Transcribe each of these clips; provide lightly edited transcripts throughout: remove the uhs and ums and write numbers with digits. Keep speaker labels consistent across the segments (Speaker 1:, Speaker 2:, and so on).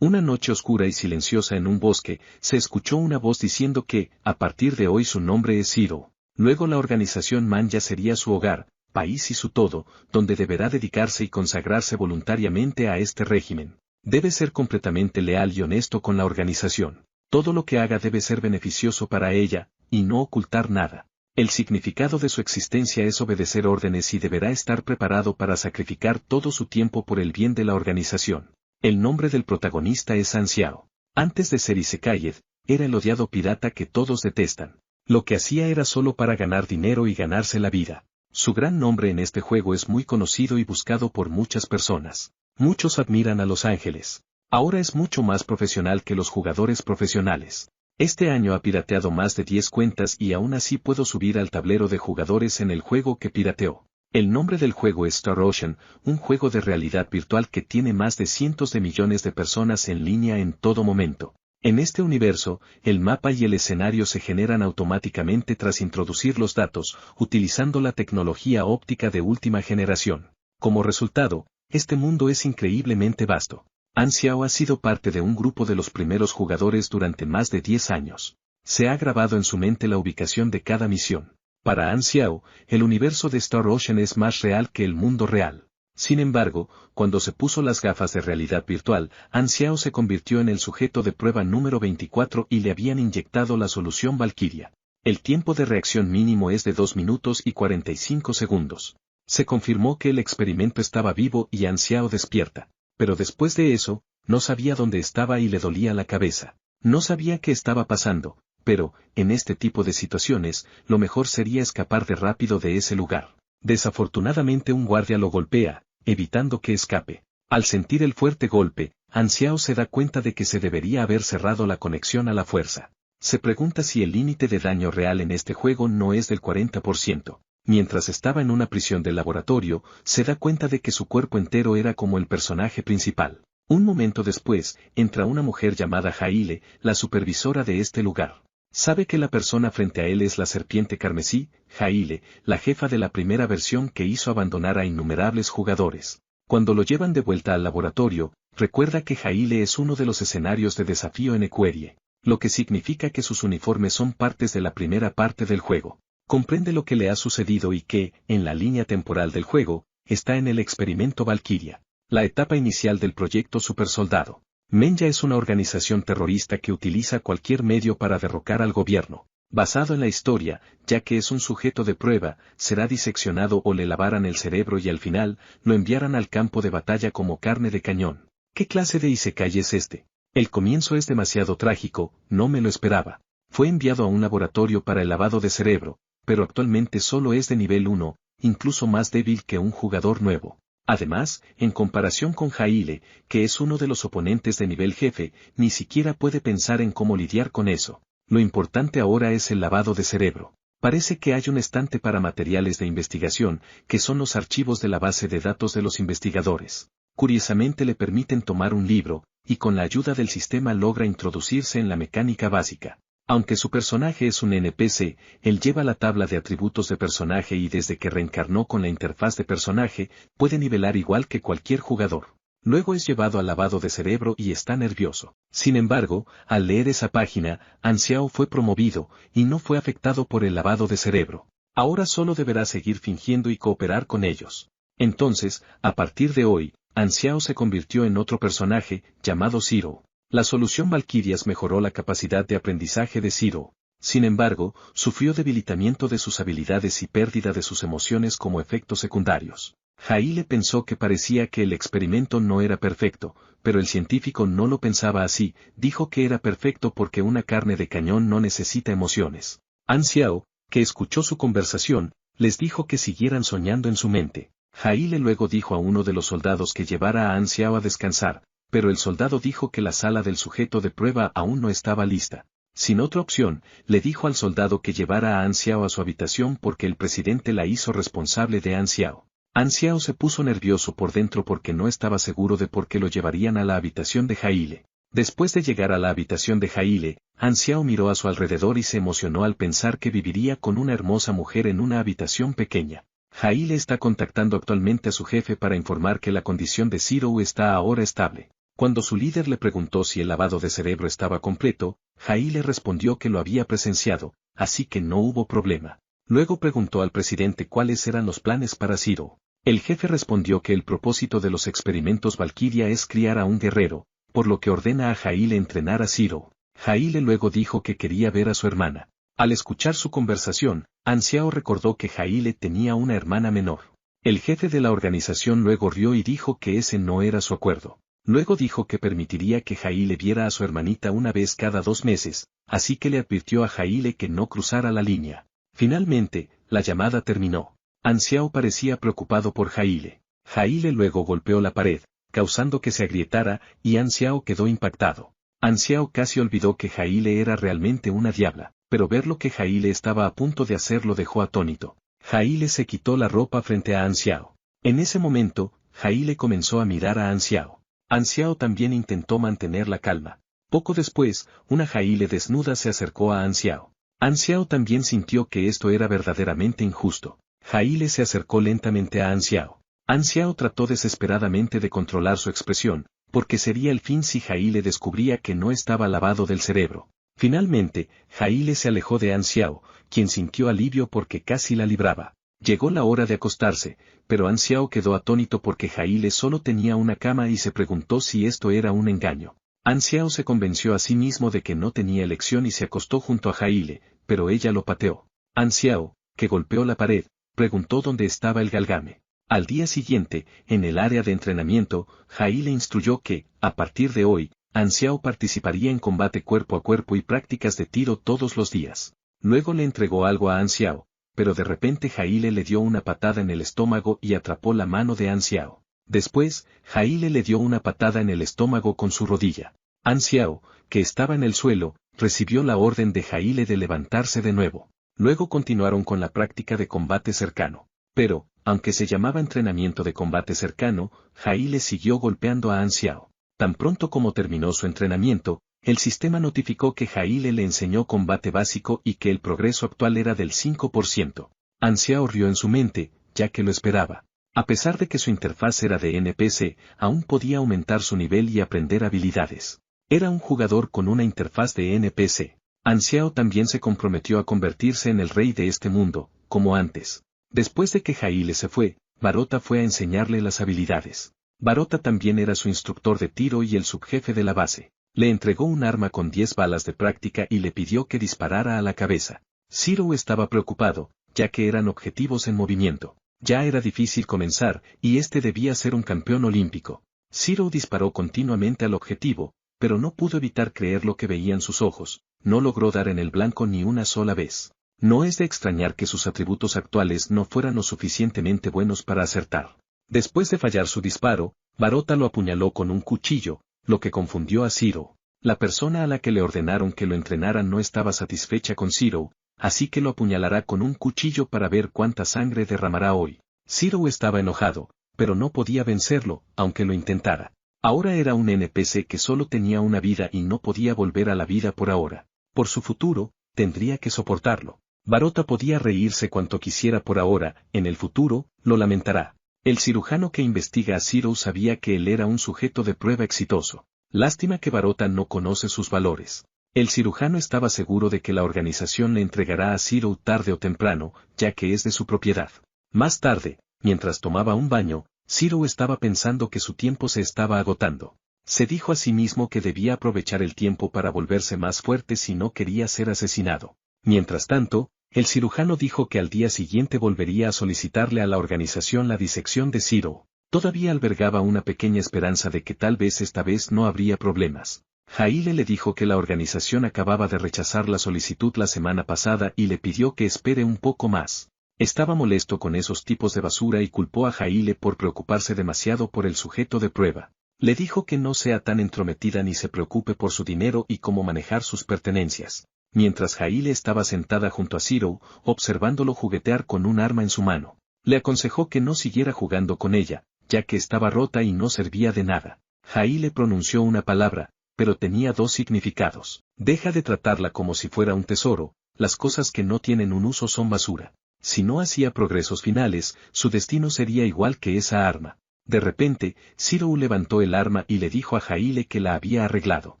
Speaker 1: Una noche oscura y silenciosa en un bosque, se escuchó una voz diciendo que, a partir de hoy su nombre es Zero. Luego la organización Manja sería su hogar, país y su todo, donde deberá dedicarse y consagrarse voluntariamente a este régimen. Debe ser completamente leal y honesto con la organización. Todo lo que haga debe ser beneficioso para ella, y no ocultar nada. El significado de su existencia es obedecer órdenes y deberá estar preparado para sacrificar todo su tiempo por el bien de la organización. El nombre del protagonista es Anxiao. Antes de ser Isekaied, era el odiado pirata que todos detestan. Lo que hacía era solo para ganar dinero y ganarse la vida. Su gran nombre en este juego es muy conocido y buscado por muchas personas. Muchos admiran a Los Ángeles. Ahora es mucho más profesional que los jugadores profesionales. Este año ha pirateado más de 10 cuentas y aún así puedo subir al tablero de jugadores en el juego que pirateó. El nombre del juego es Star Ocean, un juego de realidad virtual que tiene más de cientos de millones de personas en línea en todo momento. En este universo, el mapa y el escenario se generan automáticamente tras introducir los datos, utilizando la tecnología óptica de última generación. Como resultado, este mundo es increíblemente vasto. Anxiao ha sido parte de un grupo de los primeros jugadores durante más de 10 años. Se ha grabado en su mente la ubicación de cada misión. Para Anxiao, el universo de Star Ocean es más real que el mundo real. Sin embargo, cuando se puso las gafas de realidad virtual, Anxiao se convirtió en el sujeto de prueba número 24 y le habían inyectado la solución Valkyria. El tiempo de reacción mínimo es de 2 minutos y 45 segundos. Se confirmó que el experimento estaba vivo y Anxiao despierta. Pero después de eso, no sabía dónde estaba y le dolía la cabeza. No sabía qué estaba pasando, pero, en este tipo de situaciones, lo mejor sería escapar de rápido de ese lugar. Desafortunadamente un guardia lo golpea, evitando que escape. Al sentir el fuerte golpe, Anxiao se da cuenta de que se debería haber cerrado la conexión a la fuerza. Se pregunta si el límite de daño real en este juego no es del 40%. Mientras estaba en una prisión del laboratorio, se da cuenta de que su cuerpo entero era como el personaje principal. Un momento después, entra una mujer llamada Haile, la supervisora de este lugar. Sabe que la persona frente a él es la serpiente carmesí, Haile, la jefa de la primera versión que hizo abandonar a innumerables jugadores. Cuando lo llevan de vuelta al laboratorio, recuerda que Haile es uno de los escenarios de desafío en Equerie, lo que significa que sus uniformes son partes de la primera parte del juego. Comprende lo que le ha sucedido y que, en la línea temporal del juego, está en el experimento Valkyria, la etapa inicial del proyecto Supersoldado. Manja es una organización terrorista que utiliza cualquier medio para derrocar al gobierno. Basado en la historia, ya que es un sujeto de prueba, será diseccionado o le lavaran el cerebro y al final, lo enviaran al campo de batalla como carne de cañón. ¿Qué clase de isekai es este? El comienzo es demasiado trágico, no me lo esperaba. Fue enviado a un laboratorio para el lavado de cerebro, pero actualmente solo es de nivel 1, incluso más débil que un jugador nuevo. Además, en comparación con Haile, que es uno de los oponentes de nivel jefe, ni siquiera puede pensar en cómo lidiar con eso. Lo importante ahora es el lavado de cerebro. Parece que hay un estante para materiales de investigación, que son los archivos de la base de datos de los investigadores. Curiosamente le permiten tomar un libro, y con la ayuda del sistema logra introducirse en la mecánica básica. Aunque su personaje es un NPC, él lleva la tabla de atributos de personaje y desde que reencarnó con la interfaz de personaje, puede nivelar igual que cualquier jugador. Luego es llevado al lavado de cerebro y está nervioso. Sin embargo, al leer esa página, Anxiao fue promovido, y no fue afectado por el lavado de cerebro. Ahora solo deberá seguir fingiendo y cooperar con ellos. Entonces, a partir de hoy, Anxiao se convirtió en otro personaje, llamado Zero. La solución Valkyrias mejoró la capacidad de aprendizaje de Zero. Sin embargo, sufrió debilitamiento de sus habilidades y pérdida de sus emociones como efectos secundarios. Haile pensó que parecía que el experimento no era perfecto, pero el científico no lo pensaba así, dijo que era perfecto porque una carne de cañón no necesita emociones. Anxiao, que escuchó su conversación, les dijo que siguieran soñando en su mente. Haile luego dijo a uno de los soldados que llevara a Anxiao a descansar, pero el soldado dijo que la sala del sujeto de prueba aún no estaba lista. Sin otra opción, le dijo al soldado que llevara a Anxiao a su habitación porque el presidente la hizo responsable de Anxiao. Anxiao se puso nervioso por dentro porque no estaba seguro de por qué lo llevarían a la habitación de Haile. Después de llegar a la habitación de Haile, Anxiao miró a su alrededor y se emocionó al pensar que viviría con una hermosa mujer en una habitación pequeña. Haile está contactando actualmente a su jefe para informar que la condición de Zero está ahora estable. Cuando su líder le preguntó si el lavado de cerebro estaba completo, Haile respondió que lo había presenciado, así que no hubo problema. Luego preguntó al presidente cuáles eran los planes para Zero. El jefe respondió que el propósito de los experimentos Valkyria es criar a un guerrero, por lo que ordena a Haile entrenar a Zero. Haile luego dijo que quería ver a su hermana. Al escuchar su conversación, Anxiao recordó que Haile tenía una hermana menor. El jefe de la organización luego rió y dijo que ese no era su acuerdo. Luego dijo que permitiría que Haile viera a su hermanita una vez cada 2 meses, así que le advirtió a Haile que no cruzara la línea. Finalmente, la llamada terminó. Anxiao parecía preocupado por Haile. Haile luego golpeó la pared, causando que se agrietara, y Anxiao quedó impactado. Anxiao casi olvidó que Haile era realmente una diabla, pero ver lo que Haile estaba a punto de hacer lo dejó atónito. Haile se quitó la ropa frente a Anxiao. En ese momento, Haile comenzó a mirar a Anxiao. Anxiao también intentó mantener la calma. Poco después, una Haile desnuda se acercó a Anxiao. Anxiao también sintió que esto era verdaderamente injusto. Haile se acercó lentamente a Anxiao. Anxiao trató desesperadamente de controlar su expresión, porque sería el fin si Haile descubría que no estaba lavado del cerebro. Finalmente, Haile se alejó de Anxiao, quien sintió alivio porque casi la libraba. Llegó la hora de acostarse, pero Anxiao quedó atónito porque Haile solo tenía una cama y se preguntó si esto era un engaño. Anxiao se convenció a sí mismo de que no tenía elección y se acostó junto a Haile, pero ella lo pateó. Anxiao, que golpeó la pared, preguntó dónde estaba el galgame. Al día siguiente, en el área de entrenamiento, Haile instruyó que, a partir de hoy, Anxiao participaría en combate cuerpo a cuerpo y prácticas de tiro todos los días. Luego le entregó algo a Anxiao, pero de repente Haile le dio una patada en el estómago y atrapó la mano de Anxiao. Después, Haile le dio una patada en el estómago con su rodilla. Anxiao, que estaba en el suelo, recibió la orden de Haile de levantarse de nuevo. Luego continuaron con la práctica de combate cercano. Pero, aunque se llamaba entrenamiento de combate cercano, Haile siguió golpeando a Anxiao. Tan pronto como terminó su entrenamiento, el sistema notificó que Haile le enseñó combate básico y que el progreso actual era del 5%. Anxiao rió en su mente, ya que lo esperaba. A pesar de que su interfaz era de NPC, aún podía aumentar su nivel y aprender habilidades. Era un jugador con una interfaz de NPC. Anxiao también se comprometió a convertirse en el rey de este mundo, como antes. Después de que Haile se fue, Barota fue a enseñarle las habilidades. Barota también era su instructor de tiro y el subjefe de la base. Le entregó un arma con 10 balas de práctica y le pidió que disparara a la cabeza. Zero estaba preocupado, ya que eran objetivos en movimiento. Ya era difícil comenzar, y este debía ser un campeón olímpico. Zero disparó continuamente al objetivo, pero no pudo evitar creer lo que veían sus ojos. No logró dar en el blanco ni una sola vez. No es de extrañar que sus atributos actuales no fueran lo suficientemente buenos para acertar. Después de fallar su disparo, Barota lo apuñaló con un cuchillo, lo que confundió a Zero. La persona a la que le ordenaron que lo entrenaran no estaba satisfecha con Zero, así que lo apuñalará con un cuchillo para ver cuánta sangre derramará hoy. Zero estaba enojado, pero no podía vencerlo, aunque lo intentara. Ahora era un NPC que solo tenía una vida y no podía volver a la vida por ahora. Por su futuro, tendría que soportarlo. Barota podía reírse cuanto quisiera por ahora, en el futuro, lo lamentará. El cirujano que investiga a Zero sabía que él era un sujeto de prueba exitoso. Lástima que Barota no conoce sus valores. El cirujano estaba seguro de que la organización le entregará a Zero tarde o temprano, ya que es de su propiedad. Más tarde, mientras tomaba un baño, Zero estaba pensando que su tiempo se estaba agotando. Se dijo a sí mismo que debía aprovechar el tiempo para volverse más fuerte si no quería ser asesinado. Mientras tanto, el cirujano dijo que al día siguiente volvería a solicitarle a la organización la disección de Zero. Todavía albergaba una pequeña esperanza de que tal vez esta vez no habría problemas. Haile le dijo que la organización acababa de rechazar la solicitud la semana pasada y le pidió que espere un poco más. Estaba molesto con esos tipos de basura y culpó a Haile por preocuparse demasiado por el sujeto de prueba. Le dijo que no sea tan entrometida ni se preocupe por su dinero y cómo manejar sus pertenencias. Mientras Haile estaba sentada junto a Zero, observándolo juguetear con un arma en su mano. Le aconsejó que no siguiera jugando con ella, ya que estaba rota y no servía de nada. Haile pronunció una palabra, pero tenía 2 significados. Deja de tratarla como si fuera un tesoro, las cosas que no tienen un uso son basura. Si no hacía progresos finales, su destino sería igual que esa arma. De repente, Zero levantó el arma y le dijo a Haile que la había arreglado.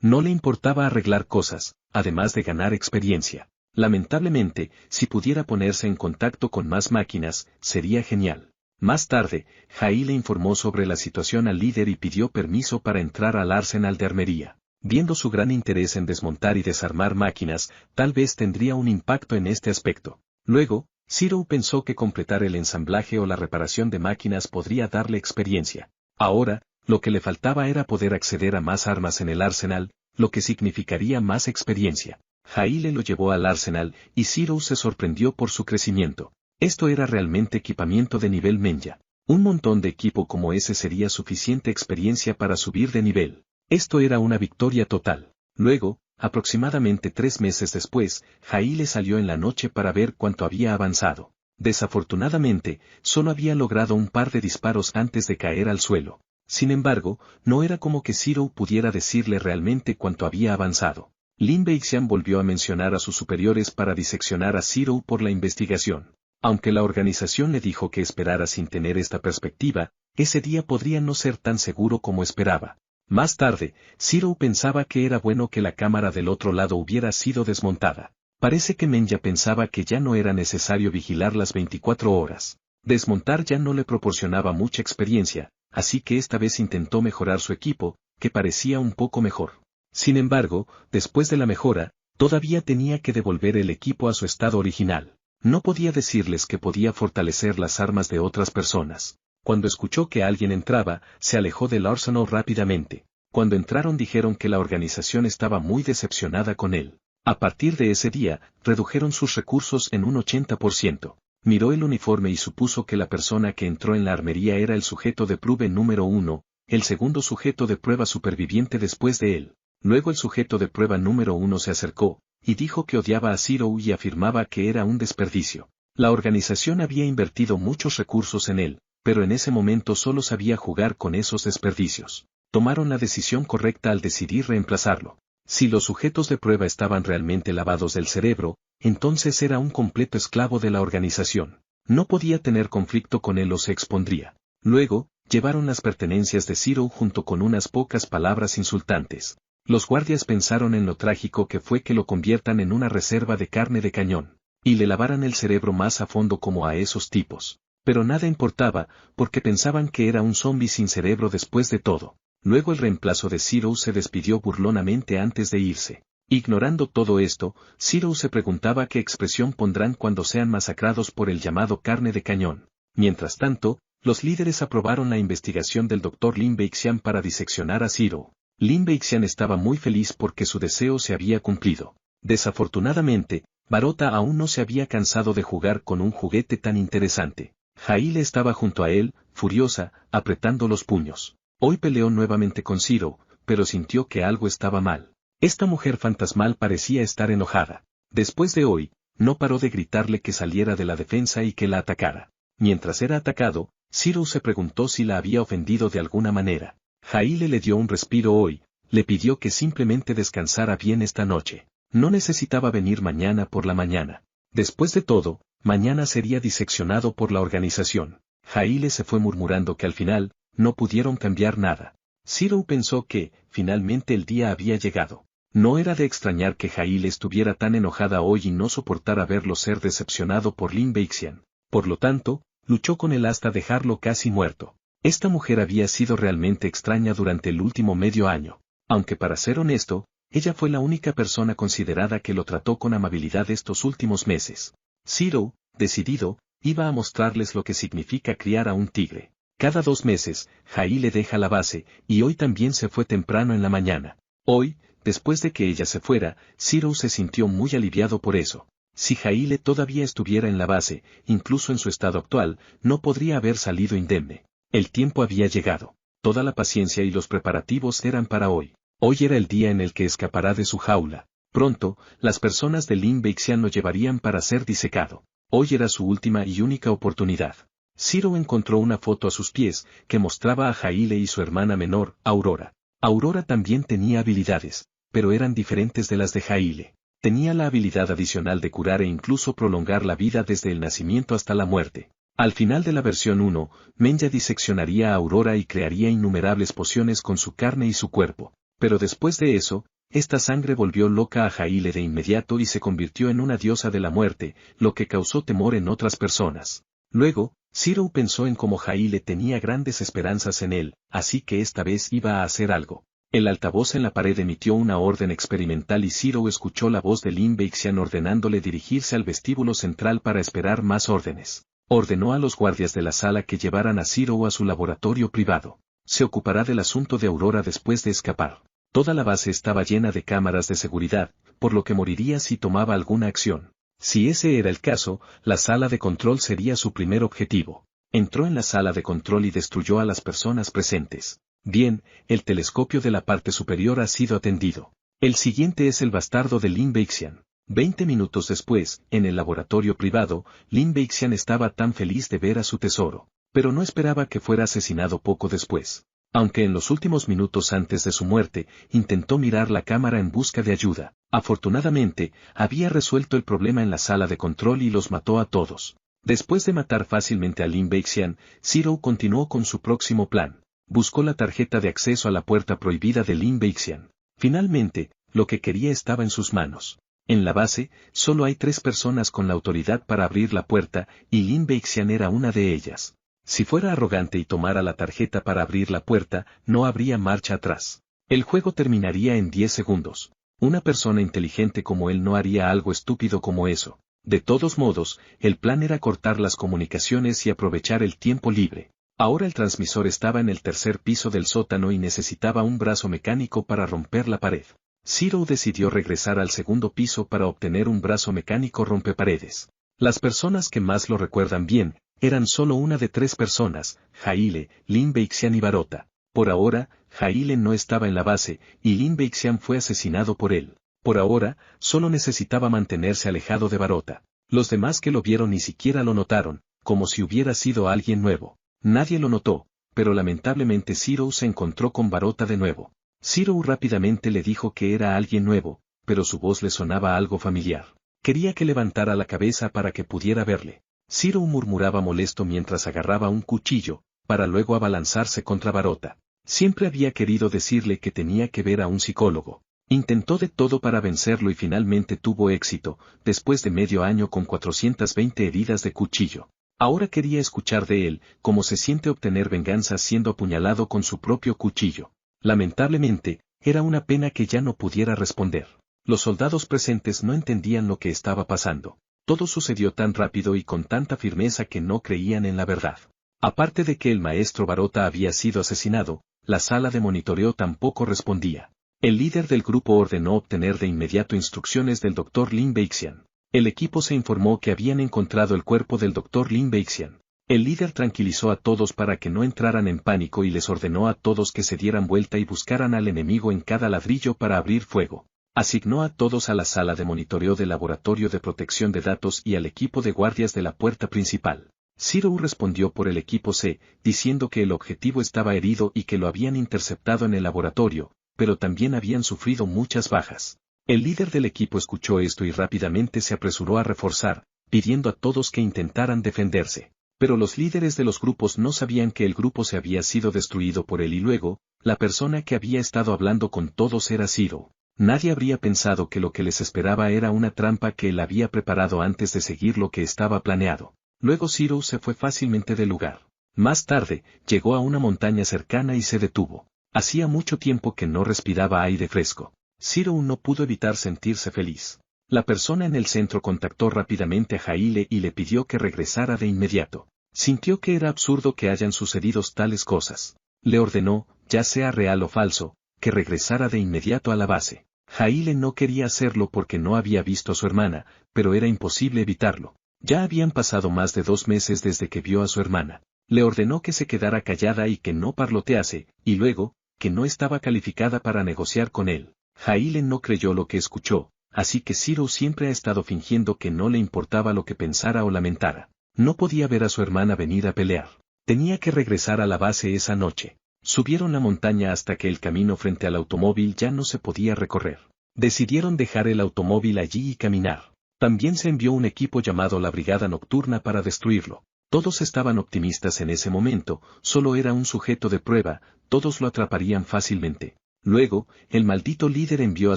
Speaker 1: No le importaba arreglar cosas, además de ganar experiencia. Lamentablemente, si pudiera ponerse en contacto con más máquinas, sería genial. Más tarde, Haile informó sobre la situación al líder y pidió permiso para entrar al arsenal de armería. Viendo su gran interés en desmontar y desarmar máquinas, tal vez tendría un impacto en este aspecto. Luego, Zero pensó que completar el ensamblaje o la reparación de máquinas podría darle experiencia. Ahora, lo que le faltaba era poder acceder a más armas en el arsenal, lo que significaría más experiencia. Haile lo llevó al arsenal y Zero se sorprendió por su crecimiento. Esto era realmente equipamiento de nivel Menya. Un montón de equipo como ese sería suficiente experiencia para subir de nivel. Esto era una victoria total. Luego, aproximadamente 3 meses después, Haile salió en la noche para ver cuánto había avanzado. Desafortunadamente, solo había logrado un par de disparos antes de caer al suelo. Sin embargo, no era como que Zero pudiera decirle realmente cuánto había avanzado. Lin Beixian volvió a mencionar a sus superiores para diseccionar a Zero por la investigación. Aunque la organización le dijo que esperara sin tener esta perspectiva, ese día podría no ser tan seguro como esperaba. Más tarde, Zero pensaba que era bueno que la cámara del otro lado hubiera sido desmontada. Parece que Menya pensaba que ya no era necesario vigilar las 24 horas. Desmontar ya no le proporcionaba mucha experiencia, así que esta vez intentó mejorar su equipo, que parecía un poco mejor. Sin embargo, después de la mejora, todavía tenía que devolver el equipo a su estado original. No podía decirles que podía fortalecer las armas de otras personas. Cuando escuchó que alguien entraba, se alejó del arsenal rápidamente. Cuando entraron dijeron que la organización estaba muy decepcionada con él. A partir de ese día, redujeron sus recursos en un 80%. Miró el uniforme y supuso que la persona que entró en la armería era el sujeto de prueba número 1, el segundo sujeto de prueba superviviente después de él. Luego el sujeto de prueba número 1 se acercó, y dijo que odiaba a Zero y afirmaba que era un desperdicio. La organización había invertido muchos recursos en él, pero en ese momento solo sabía jugar con esos desperdicios. Tomaron la decisión correcta al decidir reemplazarlo. Si los sujetos de prueba estaban realmente lavados del cerebro, entonces era un completo esclavo de la organización. No podía tener conflicto con él o se expondría. Luego, llevaron las pertenencias de Zero junto con unas pocas palabras insultantes. Los guardias pensaron en lo trágico que fue que lo conviertan en una reserva de carne de cañón, y le lavaran el cerebro más a fondo como a esos tipos. Pero nada importaba, porque pensaban que era un zombi sin cerebro después de todo. Luego el reemplazo de Zero se despidió burlonamente antes de irse. Ignorando todo esto, Zero se preguntaba qué expresión pondrán cuando sean masacrados por el llamado carne de cañón. Mientras tanto, los líderes aprobaron la investigación del Dr. Lin Beixian para diseccionar a Zero. Lin Beixian estaba muy feliz porque su deseo se había cumplido. Desafortunadamente, Barota aún no se había cansado de jugar con un juguete tan interesante. Haile estaba junto a él, furiosa, apretando los puños. Hoy peleó nuevamente con Zero, pero sintió que algo estaba mal. Esta mujer fantasmal parecía estar enojada. Después de hoy, no paró de gritarle que saliera de la defensa y que la atacara. Mientras era atacado, Zero se preguntó si la había ofendido de alguna manera. Haile le dio un respiro hoy, le pidió que simplemente descansara bien esta noche. No necesitaba venir mañana por la mañana. Después de todo, mañana sería diseccionado por la organización. Haile se fue murmurando que al final, no pudieron cambiar nada. Zero pensó que, finalmente el día había llegado. No era de extrañar que Haile estuviera tan enojada hoy y no soportara verlo ser decepcionado por Lin Beixian. Por lo tanto, luchó con él hasta dejarlo casi muerto. Esta mujer había sido realmente extraña durante el último medio año. Aunque para ser honesto, ella fue la única persona considerada que lo trató con amabilidad estos últimos meses. Zero, decidido, iba a mostrarles lo que significa criar a un tigre. Cada 2 meses, Haile deja la base, y hoy también se fue temprano en la mañana. Hoy, después de que ella se fuera, Zero se sintió muy aliviado por eso. Si Haile todavía estuviera en la base, incluso en su estado actual, no podría haber salido indemne. El tiempo había llegado. Toda la paciencia y los preparativos eran para hoy. Hoy era el día en el que escapará de su jaula. Pronto, las personas de Lin Beixian lo llevarían para ser disecado. Hoy era su última y única oportunidad. Zero encontró una foto a sus pies, que mostraba a Haile y su hermana menor, Aurora. Aurora también tenía habilidades, pero eran diferentes de las de Haile. Tenía la habilidad adicional de curar e incluso prolongar la vida desde el nacimiento hasta la muerte. Al final de la versión 1, Menya diseccionaría a Aurora y crearía innumerables pociones con su carne y su cuerpo. Pero después de eso, esta sangre volvió loca a Haile de inmediato y se convirtió en una diosa de la muerte, lo que causó temor en otras personas. Luego, Zero pensó en cómo Haile tenía grandes esperanzas en él, así que esta vez iba a hacer algo. El altavoz en la pared emitió una orden experimental y Zero escuchó la voz de Lin Beixian ordenándole dirigirse al vestíbulo central para esperar más órdenes. Ordenó a los guardias de la sala que llevaran a Zero a su laboratorio privado. Se ocupará del asunto de Aurora después de escapar. Toda la base estaba llena de cámaras de seguridad, por lo que moriría si tomaba alguna acción. Si ese era el caso, la sala de control sería su primer objetivo. Entró en la sala de control y destruyó a las personas presentes. Bien, el telescopio de la parte superior ha sido atendido. El siguiente es el bastardo de Lin Beixian. 20 minutos después, en el laboratorio privado, Lin Beixian estaba tan feliz de ver a su tesoro, pero no esperaba que fuera asesinado poco después. Aunque en los últimos minutos antes de su muerte, intentó mirar la cámara en busca de ayuda, afortunadamente, había resuelto el problema en la sala de control y los mató a todos. Después de matar fácilmente a Lin Beixian, Zero continuó con su próximo plan. Buscó la tarjeta de acceso a la puerta prohibida de Lin Beixian. Finalmente, lo que quería estaba en sus manos. En la base, solo hay 3 personas con la autoridad para abrir la puerta, y Lin Beixian era una de ellas. Si fuera arrogante y tomara la tarjeta para abrir la puerta, no habría marcha atrás. El juego terminaría en 10 segundos. Una persona inteligente como él no haría algo estúpido como eso. De todos modos, el plan era cortar las comunicaciones y aprovechar el tiempo libre. Ahora el transmisor estaba en el tercer piso del sótano y necesitaba un brazo mecánico para romper la pared. Zero decidió regresar al segundo piso para obtener un brazo mecánico rompeparedes. Las personas que más lo recuerdan bien, eran solo una de 3 personas, Haile, Lin Beixian y Barota. Por ahora, Haile no estaba en la base, y Lin Beixian fue asesinado por él. Por ahora, solo necesitaba mantenerse alejado de Barota. Los demás que lo vieron ni siquiera lo notaron, como si hubiera sido alguien nuevo. Nadie lo notó, pero lamentablemente Zero se encontró con Barota de nuevo. Zero rápidamente le dijo que era alguien nuevo, pero su voz le sonaba algo familiar. Quería que levantara la cabeza para que pudiera verle. Zero murmuraba molesto mientras agarraba un cuchillo, para luego abalanzarse contra Barota. Siempre había querido decirle que tenía que ver a un psicólogo. Intentó de todo para vencerlo y finalmente tuvo éxito, después de medio año con 420 heridas de cuchillo. Ahora quería escuchar de él, cómo se siente obtener venganza siendo apuñalado con su propio cuchillo. Lamentablemente, era una pena que ya no pudiera responder. Los soldados presentes no entendían lo que estaba pasando. Todo sucedió tan rápido y con tanta firmeza que no creían en la verdad. Aparte de que el maestro Barota había sido asesinado, la sala de monitoreo tampoco respondía. El líder del grupo ordenó obtener de inmediato instrucciones del Dr. Lin Beixian. El equipo se informó que habían encontrado el cuerpo del Dr. Lin Beixian. El líder tranquilizó a todos para que no entraran en pánico y les ordenó a todos que se dieran vuelta y buscaran al enemigo en cada ladrillo para abrir fuego. Asignó a todos a la sala de monitoreo del laboratorio de protección de datos y al equipo de guardias de la puerta principal. Zero respondió por el equipo C, diciendo que el objetivo estaba herido y que lo habían interceptado en el laboratorio, pero también habían sufrido muchas bajas. El líder del equipo escuchó esto y rápidamente se apresuró a reforzar, pidiendo a todos que intentaran defenderse. Pero los líderes de los grupos no sabían que el grupo se había sido destruido por él y luego, la persona que había estado hablando con todos era Zero. Nadie habría pensado que lo que les esperaba era una trampa que él había preparado antes de seguir lo que estaba planeado. Luego Zero se fue fácilmente del lugar. Más tarde, llegó a una montaña cercana y se detuvo. Hacía mucho tiempo que no respiraba aire fresco. Zero no pudo evitar sentirse feliz. La persona en el centro contactó rápidamente a Haile y le pidió que regresara de inmediato. Sintió que era absurdo que hayan sucedido tales cosas. Le ordenó, ya sea real o falso, que regresara de inmediato a la base. Haile no quería hacerlo porque no había visto a su hermana, pero era imposible evitarlo. Ya habían pasado más de 2 meses desde que vio a su hermana. Le ordenó que se quedara callada y que no parlotease, y luego, que no estaba calificada para negociar con él. Haile no creyó lo que escuchó, así que Zero siempre ha estado fingiendo que no le importaba lo que pensara o lamentara. No podía ver a su hermana venir a pelear. Tenía que regresar a la base esa noche. Subieron la montaña hasta que el camino frente al automóvil ya no se podía recorrer. Decidieron dejar el automóvil allí y caminar. También se envió un equipo llamado la Brigada Nocturna para destruirlo. Todos estaban optimistas en ese momento, solo era un sujeto de prueba, todos lo atraparían fácilmente. Luego, el maldito líder envió a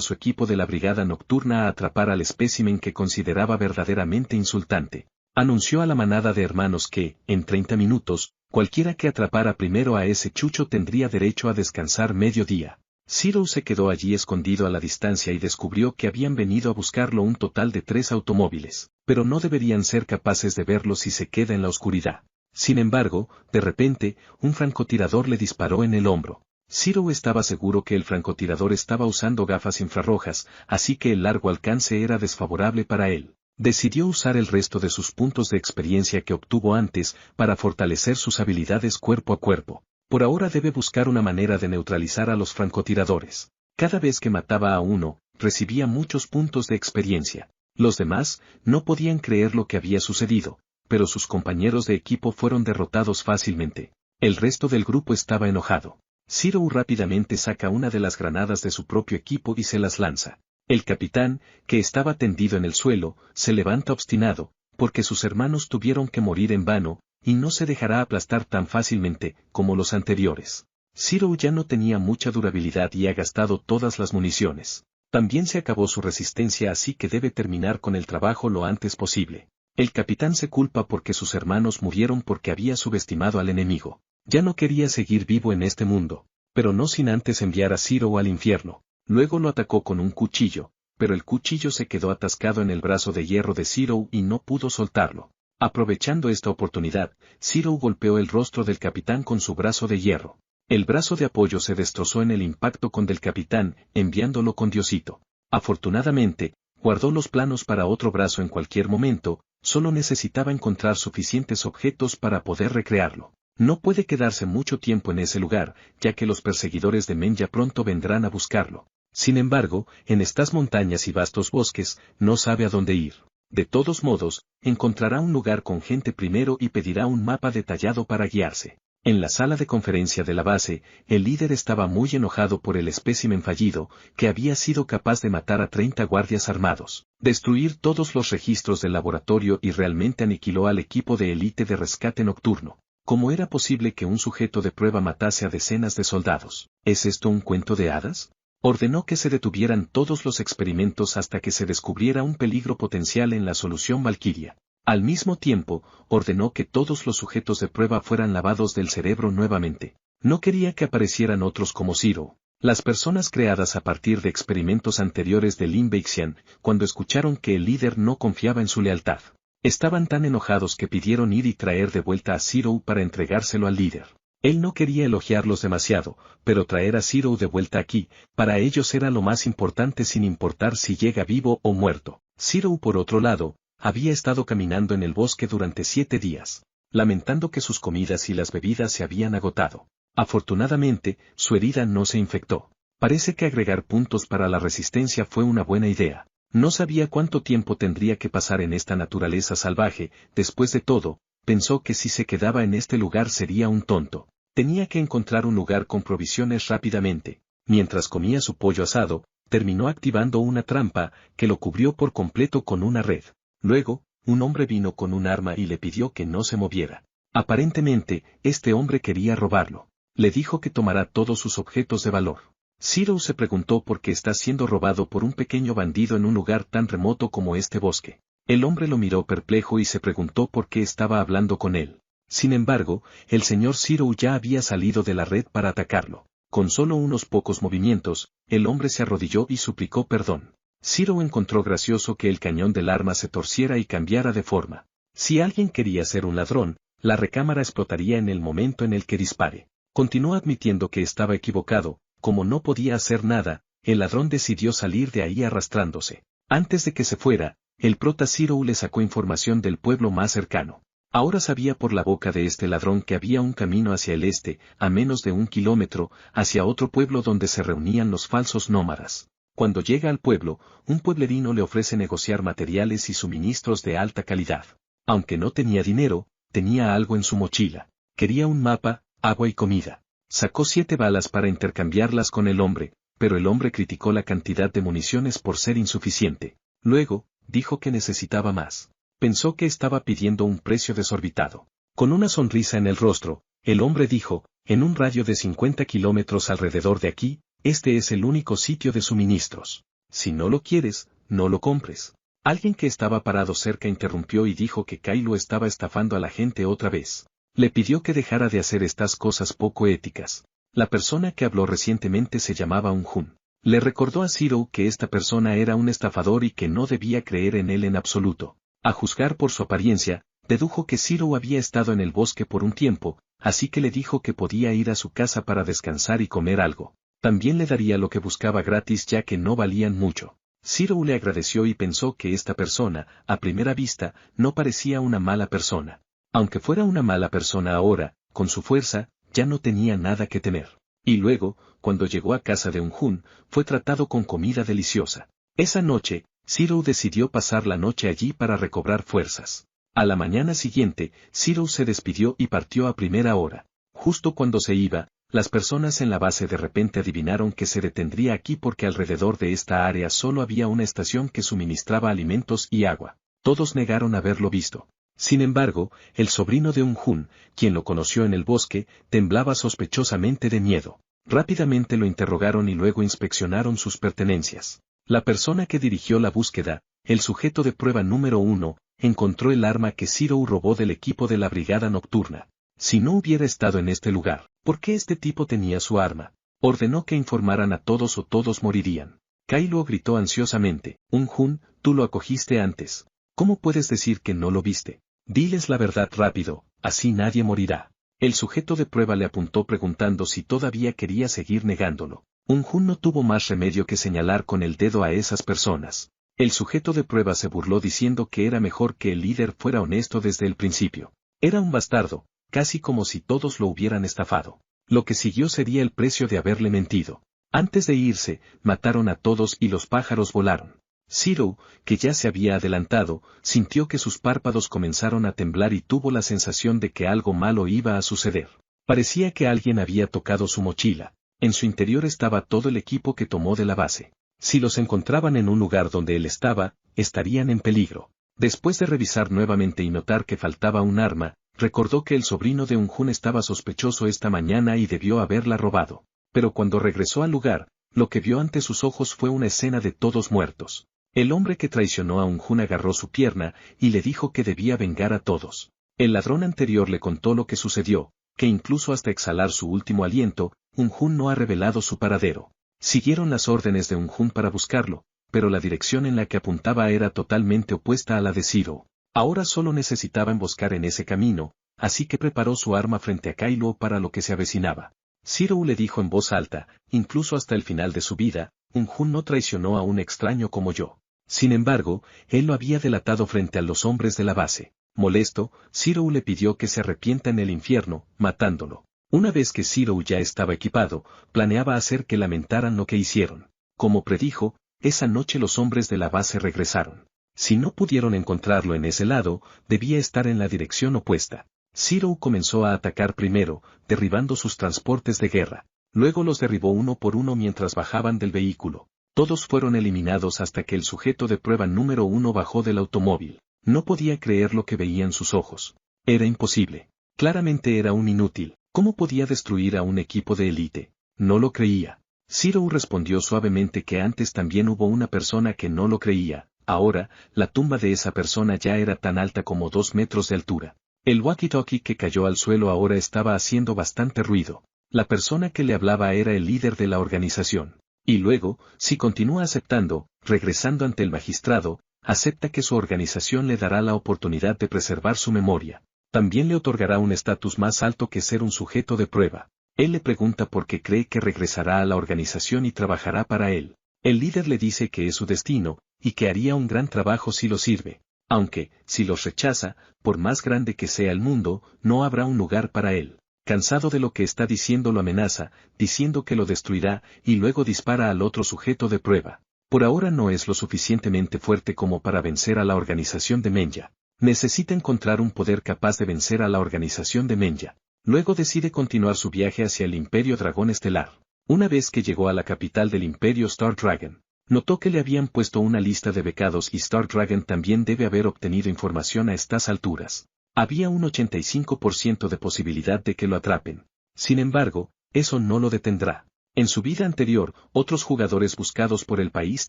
Speaker 1: su equipo de la brigada nocturna a atrapar al espécimen que consideraba verdaderamente insultante. Anunció a la manada de hermanos que, en 30 minutos, cualquiera que atrapara primero a ese chucho tendría derecho a descansar medio día. Zero se quedó allí escondido a la distancia y descubrió que habían venido a buscarlo un total de 3 automóviles, pero no deberían ser capaces de verlo si se queda en la oscuridad. Sin embargo, de repente, un francotirador le disparó en el hombro. Zero estaba seguro que el francotirador estaba usando gafas infrarrojas, así que el largo alcance era desfavorable para él. Decidió usar el resto de sus puntos de experiencia que obtuvo antes para fortalecer sus habilidades cuerpo a cuerpo. Por ahora debe buscar una manera de neutralizar a los francotiradores. Cada vez que mataba a uno, recibía muchos puntos de experiencia. Los demás no podían creer lo que había sucedido, pero sus compañeros de equipo fueron derrotados fácilmente. El resto del grupo estaba enojado. Zero rápidamente saca una de las granadas de su propio equipo y se las lanza. El capitán, que estaba tendido en el suelo, se levanta obstinado, porque sus hermanos tuvieron que morir en vano, y no se dejará aplastar tan fácilmente como los anteriores. Zero ya no tenía mucha durabilidad y ha gastado todas las municiones. También se acabó su resistencia, así que debe terminar con el trabajo lo antes posible. El capitán se culpa porque sus hermanos murieron porque había subestimado al enemigo. Ya no quería seguir vivo en este mundo, pero no sin antes enviar a Zero al infierno. Luego lo atacó con un cuchillo, pero el cuchillo se quedó atascado en el brazo de hierro de Zero y no pudo soltarlo. Aprovechando esta oportunidad, Zero golpeó el rostro del capitán con su brazo de hierro. El brazo de apoyo se destrozó en el impacto con del capitán, enviándolo con Diosito. Afortunadamente, guardó los planos para otro brazo en cualquier momento, solo necesitaba encontrar suficientes objetos para poder recrearlo. No puede quedarse mucho tiempo en ese lugar, ya que los perseguidores de Menya pronto vendrán a buscarlo. Sin embargo, en estas montañas y vastos bosques, no sabe a dónde ir. De todos modos, encontrará un lugar con gente primero y pedirá un mapa detallado para guiarse. En la sala de conferencia de la base, el líder estaba muy enojado por el espécimen fallido, que había sido capaz de matar a 30 guardias armados, destruir todos los registros del laboratorio y realmente aniquiló al equipo de élite de rescate nocturno. ¿Cómo era posible que un sujeto de prueba matase a decenas de soldados? ¿Es esto un cuento de hadas? Ordenó que se detuvieran todos los experimentos hasta que se descubriera un peligro potencial en la solución Valkyria. Al mismo tiempo, ordenó que todos los sujetos de prueba fueran lavados del cerebro nuevamente. No quería que aparecieran otros como Zero. Las personas creadas a partir de experimentos anteriores de Lin Beixian, cuando escucharon que el líder no confiaba en su lealtad, estaban tan enojados que pidieron ir y traer de vuelta a Zero para entregárselo al líder. Él no quería elogiarlos demasiado, pero traer a Zero de vuelta aquí, para ellos era lo más importante sin importar si llega vivo o muerto. Zero, por otro lado, había estado caminando en el bosque durante 7 días, lamentando que sus comidas y las bebidas se habían agotado. Afortunadamente, su herida no se infectó. Parece que agregar puntos para la resistencia fue una buena idea. No sabía cuánto tiempo tendría que pasar en esta naturaleza salvaje, después de todo, pensó que si se quedaba en este lugar sería un tonto. Tenía que encontrar un lugar con provisiones rápidamente. Mientras comía su pollo asado, terminó activando una trampa, que lo cubrió por completo con una red. Luego, un hombre vino con un arma y le pidió que no se moviera. Aparentemente, este hombre quería robarlo. Le dijo que tomará todos sus objetos de valor. Zero se preguntó por qué está siendo robado por un pequeño bandido en un lugar tan remoto como este bosque. El hombre lo miró perplejo y se preguntó por qué estaba hablando con él. Sin embargo, el señor Zero ya había salido de la red para atacarlo. Con solo unos pocos movimientos, el hombre se arrodilló y suplicó perdón. Zero encontró gracioso que el cañón del arma se torciera y cambiara de forma. Si alguien quería ser un ladrón, la recámara explotaría en el momento en el que dispare. Continuó admitiendo que estaba equivocado. Como no podía hacer nada, el ladrón decidió salir de ahí arrastrándose. Antes de que se fuera, el prota Zero le sacó información del pueblo más cercano. Ahora sabía por la boca de este ladrón que había un camino hacia el este, a menos de 1 kilómetro, hacia otro pueblo donde se reunían los falsos nómadas. Cuando llega al pueblo, un pueblerino le ofrece negociar materiales y suministros de alta calidad. Aunque no tenía dinero, tenía algo en su mochila. Quería un mapa, agua y comida. Sacó 7 balas para intercambiarlas con el hombre, pero el hombre criticó la cantidad de municiones por ser insuficiente. Luego, dijo que necesitaba más. Pensó que estaba pidiendo un precio desorbitado. Con una sonrisa en el rostro, el hombre dijo, en un radio de 50 kilómetros alrededor de aquí, este es el único sitio de suministros. Si no lo quieres, no lo compres. Alguien que estaba parado cerca interrumpió y dijo que Kylo estaba estafando a la gente otra vez. Le pidió que dejara de hacer estas cosas poco éticas. La persona que habló recientemente se llamaba Un-Jun. Le recordó a Zero que esta persona era un estafador y que no debía creer en él en absoluto. A juzgar por su apariencia, dedujo que Zero había estado en el bosque por un tiempo, así que le dijo que podía ir a su casa para descansar y comer algo. También le daría lo que buscaba gratis ya que no valían mucho. Zero le agradeció y pensó que esta persona, a primera vista, no parecía una mala persona. Aunque fuera una mala persona ahora, con su fuerza, ya no tenía nada que temer. Y luego, cuando llegó a casa de Un-Jun, fue tratado con comida deliciosa. Esa noche, Zero decidió pasar la noche allí para recobrar fuerzas. A la mañana siguiente, Zero se despidió y partió a primera hora. Justo cuando se iba, las personas en la base de repente adivinaron que se detendría aquí porque alrededor de esta área solo había una estación que suministraba alimentos y agua. Todos negaron haberlo visto. Sin embargo, el sobrino de Un-Jun, quien lo conoció en el bosque, temblaba sospechosamente de miedo. Rápidamente lo interrogaron y luego inspeccionaron sus pertenencias. La persona que dirigió la búsqueda, el sujeto de prueba número 1, encontró el arma que Zero robó del equipo de la brigada nocturna. Si no hubiera estado en este lugar, ¿por qué este tipo tenía su arma? Ordenó que informaran a todos o todos morirían. Kylo gritó ansiosamente, Un-Jun, tú lo acogiste antes. ¿Cómo puedes decir que no lo viste? Diles la verdad rápido, así nadie morirá. El sujeto de prueba le apuntó preguntando si todavía quería seguir negándolo. Un-Jun no tuvo más remedio que señalar con el dedo a esas personas. El sujeto de prueba se burló diciendo que era mejor que el líder fuera honesto desde el principio. Era un bastardo, casi como si todos lo hubieran estafado. Lo que siguió sería el precio de haberle mentido. Antes de irse, mataron a todos y los pájaros volaron. Zero, que ya se había adelantado, sintió que sus párpados comenzaron a temblar y tuvo la sensación de que algo malo iba a suceder. Parecía que alguien había tocado su mochila. En su interior estaba todo el equipo que tomó de la base. Si los encontraban en un lugar donde él estaba, estarían en peligro. Después de revisar nuevamente y notar que faltaba un arma, recordó que el sobrino de Un-Jun estaba sospechoso esta mañana y debió haberla robado. Pero cuando regresó al lugar, lo que vio ante sus ojos fue una escena de todos muertos. El hombre que traicionó a Un-Jun agarró su pierna y le dijo que debía vengar a todos. El ladrón anterior le contó lo que sucedió, que incluso hasta exhalar su último aliento, Un-Jun no ha revelado su paradero. Siguieron las órdenes de Un-Jun para buscarlo, pero la dirección en la que apuntaba era totalmente opuesta a la de Zero. Ahora solo necesitaba emboscar en ese camino, así que preparó su arma frente a Kylo para lo que se avecinaba. Zero le dijo en voz alta, incluso hasta el final de su vida, Un-Jun no traicionó a un extraño como yo. Sin embargo, él lo había delatado frente a los hombres de la base. Molesto, Zero le pidió que se arrepienta en el infierno, matándolo. Una vez que Zero ya estaba equipado, planeaba hacer que lamentaran lo que hicieron. Como predijo, esa noche los hombres de la base regresaron. Si no pudieron encontrarlo en ese lado, debía estar en la dirección opuesta. Zero comenzó a atacar primero, derribando sus transportes de guerra. Luego los derribó uno por uno mientras bajaban del vehículo. Todos fueron eliminados hasta que el sujeto de prueba número 1 bajó del automóvil. No podía creer lo que veían sus ojos. Era imposible. Claramente era un inútil. ¿Cómo podía destruir a un equipo de élite? No lo creía. Zero respondió suavemente que antes también hubo una persona que no lo creía. Ahora, la tumba de esa persona ya era tan alta como 2 metros de altura. El walkie-talkie que cayó al suelo ahora estaba haciendo bastante ruido. La persona que le hablaba era el líder de la organización. Y luego, si continúa aceptando, regresando ante el magistrado, acepta que su organización le dará la oportunidad de preservar su memoria. También le otorgará un estatus más alto que ser un sujeto de prueba. Él le pregunta por qué cree que regresará a la organización y trabajará para él. El líder le dice que es su destino, y que haría un gran trabajo si lo sirve. Aunque, si los rechaza, por más grande que sea el mundo, no habrá un lugar para él. Cansado de lo que está diciendo lo amenaza, diciendo que lo destruirá, y luego dispara al otro sujeto de prueba. Por ahora no es lo suficientemente fuerte como para vencer a la organización de Menya. Necesita encontrar un poder capaz de vencer a la organización de Menya. Luego decide continuar su viaje hacia el Imperio Dragón Estelar. Una vez que llegó a la capital del Imperio Star Dragon, notó que le habían puesto una lista de becados y Star Dragon también debe haber obtenido información a estas alturas. Había un 85% de posibilidad de que lo atrapen. Sin embargo, eso no lo detendrá. En su vida anterior, otros jugadores buscados por el país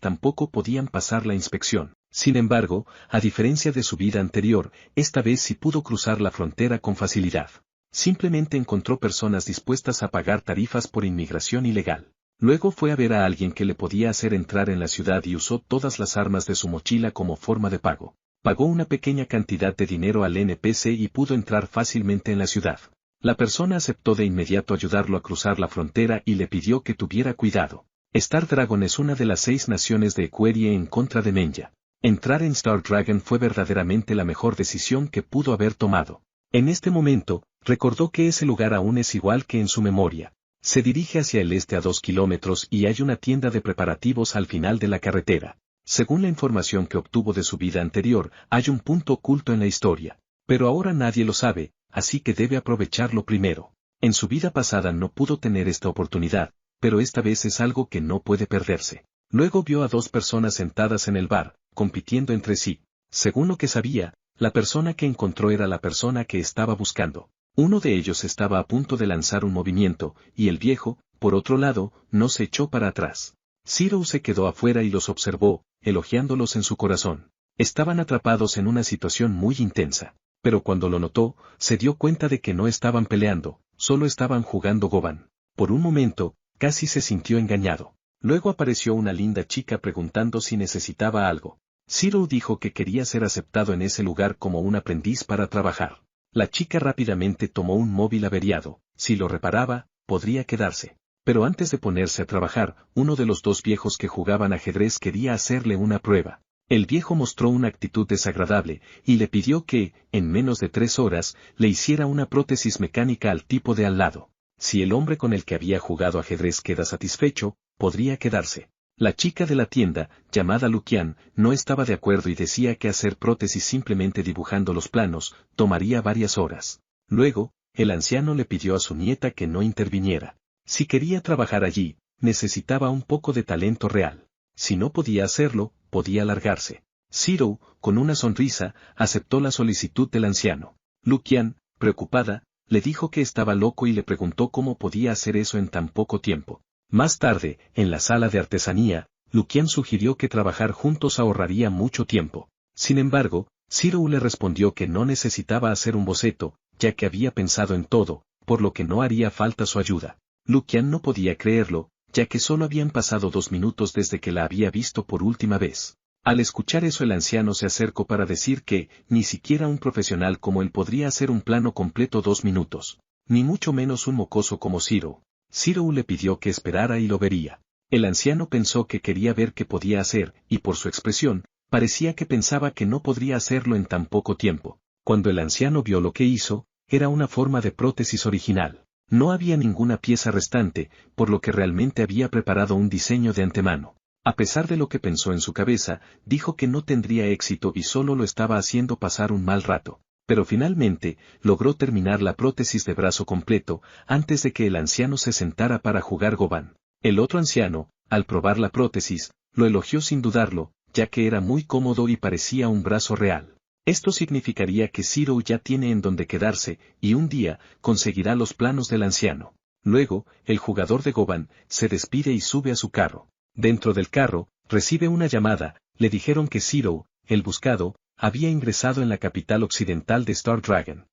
Speaker 1: tampoco podían pasar la inspección. Sin embargo, a diferencia de su vida anterior, esta vez sí pudo cruzar la frontera con facilidad. Simplemente encontró personas dispuestas a pagar tarifas por inmigración ilegal. Luego fue a ver a alguien que le podía hacer entrar en la ciudad y usó todas las armas de su mochila como forma de pago. Pagó una pequeña cantidad de dinero al NPC y pudo entrar fácilmente en la ciudad. La persona aceptó de inmediato ayudarlo a cruzar la frontera y le pidió que tuviera cuidado. Star Dragon es una de las 6 naciones de Equeria en contra de Menya. Entrar en Star Dragon fue verdaderamente la mejor decisión que pudo haber tomado. En este momento, recordó que ese lugar aún es igual que en su memoria. Se dirige hacia el este a 2 kilómetros y hay una tienda de preparativos al final de la carretera. Según la información que obtuvo de su vida anterior, hay un punto oculto en la historia. Pero ahora nadie lo sabe, así que debe aprovecharlo primero. En su vida pasada no pudo tener esta oportunidad, pero esta vez es algo que no puede perderse. Luego vio a 2 personas sentadas en el bar, compitiendo entre sí. Según lo que sabía, la persona que encontró era la persona que estaba buscando. Uno de ellos estaba a punto de lanzar un movimiento, y el viejo, por otro lado, no se echó para atrás. Zero se quedó afuera y los observó, elogiándolos en su corazón. Estaban atrapados en una situación muy intensa. Pero cuando lo notó, se dio cuenta de que no estaban peleando, solo estaban jugando Goban. Por un momento, casi se sintió engañado. Luego apareció una linda chica preguntando si necesitaba algo. Zero dijo que quería ser aceptado en ese lugar como un aprendiz para trabajar. La chica rápidamente tomó un móvil averiado, si lo reparaba, podría quedarse. Pero antes de ponerse a trabajar, uno de los 2 viejos que jugaban ajedrez quería hacerle una prueba. El viejo mostró una actitud desagradable, y le pidió que, en menos de 3 horas, le hiciera una prótesis mecánica al tipo de al lado. Si el hombre con el que había jugado ajedrez queda satisfecho, podría quedarse. La chica de la tienda, llamada Lukian, no estaba de acuerdo y decía que hacer prótesis simplemente dibujando los planos, tomaría varias horas. Luego, el anciano le pidió a su nieta que no interviniera. Si quería trabajar allí, necesitaba un poco de talento real. Si no podía hacerlo, podía largarse. Zero, con una sonrisa, aceptó la solicitud del anciano. Lukian, preocupada, le dijo que estaba loco y le preguntó cómo podía hacer eso en tan poco tiempo. Más tarde, en la sala de artesanía, Lukian sugirió que trabajar juntos ahorraría mucho tiempo. Sin embargo, Zero le respondió que no necesitaba hacer un boceto, ya que había pensado en todo, por lo que no haría falta su ayuda. Lukian no podía creerlo, ya que solo habían pasado 2 minutos desde que la había visto por última vez. Al escuchar eso el anciano se acercó para decir que, ni siquiera un profesional como él podría hacer un plano completo 2 minutos, ni mucho menos un mocoso como Zero. Zero le pidió que esperara y lo vería. El anciano pensó que quería ver qué podía hacer, y por su expresión, parecía que pensaba que no podría hacerlo en tan poco tiempo. Cuando el anciano vio lo que hizo, era una forma de prótesis original. No había ninguna pieza restante, por lo que realmente había preparado un diseño de antemano. A pesar de lo que pensó en su cabeza, dijo que no tendría éxito y solo lo estaba haciendo pasar un mal rato. Pero finalmente, logró terminar la prótesis de brazo completo, antes de que el anciano se sentara para jugar Goban. El otro anciano, al probar la prótesis, lo elogió sin dudarlo, ya que era muy cómodo y parecía un brazo real. Esto significaría que Zero ya tiene en donde quedarse, y un día, conseguirá los planos del anciano. Luego, el jugador de Goban, se despide y sube a su carro. Dentro del carro, recibe una llamada, le dijeron que Zero, el buscado, había ingresado en la capital occidental de Star Dragon.